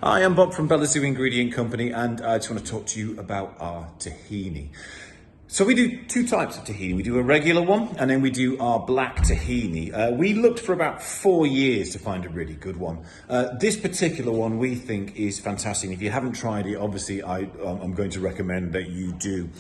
Hi, I'm Bob from Belazu Ingredient Company, and I just want to talk to you about our tahini. So we do two types of tahini. We do a regular one, and then we do our black tahini. We looked for about 4 years to find a really good one. This particular one we think is fantastic. If you haven't tried it, obviously I'm going to recommend that you do.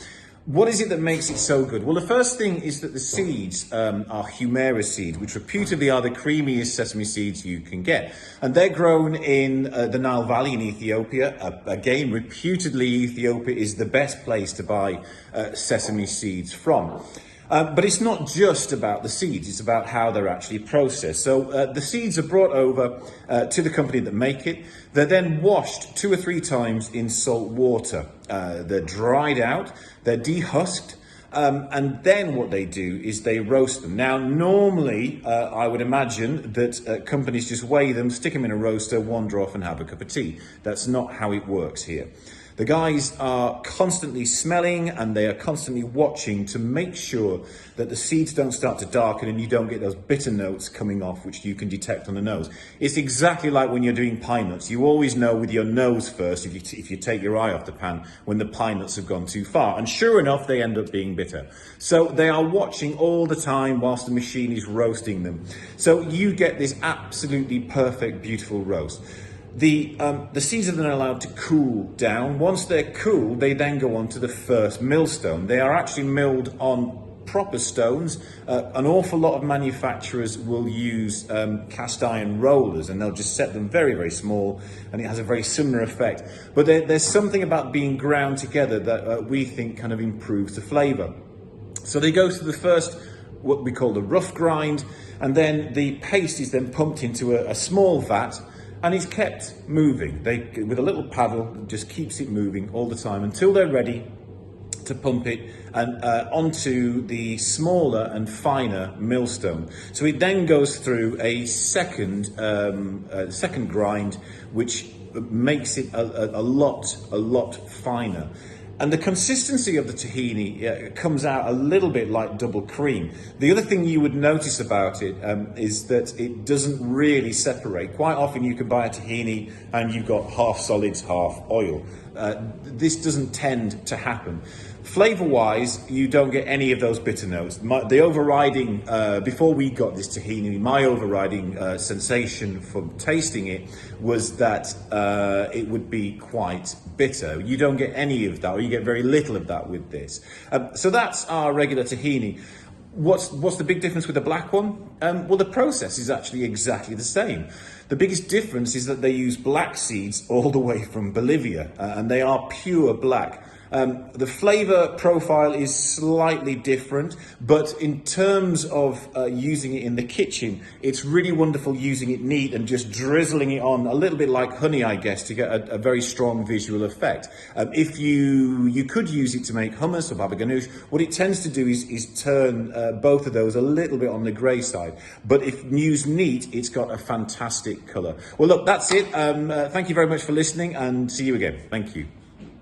What is it that makes it so good? Well, the first thing is that the seeds are Humera seeds, which reputedly are the creamiest sesame seeds you can get. And they're grown in the Nile Valley in Ethiopia. Again, reputedly Ethiopia is the best place to buy sesame seeds from. But it's not just about the seeds, it's about how they're actually processed. So the seeds are brought over to the company that make it. They're then washed 2 or 3 times in salt water. They're dried out, they're dehusked, and then what they do is they roast them. Now, normally, I would imagine that companies just weigh them, stick them in a roaster, wander off and have a cup of tea. That's not how it works here. The guys are constantly smelling and they are constantly watching to make sure that the seeds don't start to darken and you don't get those bitter notes coming off, which you can detect on the nose. It's exactly like when you're doing pine nuts. You always know with your nose first, if you take your eye off the pan, when the pine nuts have gone too far. And sure enough, they end up being bitter. So they are watching all the time whilst the machine is roasting them. So you get this absolutely perfect, beautiful roast. The seeds are then allowed to cool down. Once they're cool, they then go on to the first millstone. They are actually milled on proper stones. An awful lot of manufacturers will use cast iron rollers, and they'll just set them very, very small, and it has a very similar effect. But there's something about being ground together that we think kind of improves the flavour. So they go to the first, what we call the rough grind, and then the paste is then pumped into a small vat, and it's kept moving. With a little paddle, just keeps it moving all the time until they're ready to pump it and onto the smaller and finer millstone. So it then goes through a second grind, which makes it a lot finer. And the consistency of the tahini comes out a little bit like double cream. The other thing you would notice about it is that it doesn't really separate. Quite often you can buy a tahini and you've got half solids, half oil. This doesn't tend to happen. Flavour-wise, you don't get any of those bitter notes. The overriding, before we got this tahini, my overriding sensation from tasting it was that it would be quite bitter. You don't get any of that, or you get very little of that with this. So that's our regular tahini. What's the big difference with the black one? Well, the process is actually exactly the same. The biggest difference is that they use black seeds all the way from Bolivia, and they are pure black. The flavour profile is slightly different, but in terms of using it in the kitchen, it's really wonderful using it neat and just drizzling it on a little bit like honey, I guess, to get a very strong visual effect. If you could use it to make hummus or baba ganoush, what it tends to do is turn both of those a little bit on the grey side. But if used neat, it's got a fantastic colour. Well, look, that's it. Thank you very much for listening, and see you again. Thank you.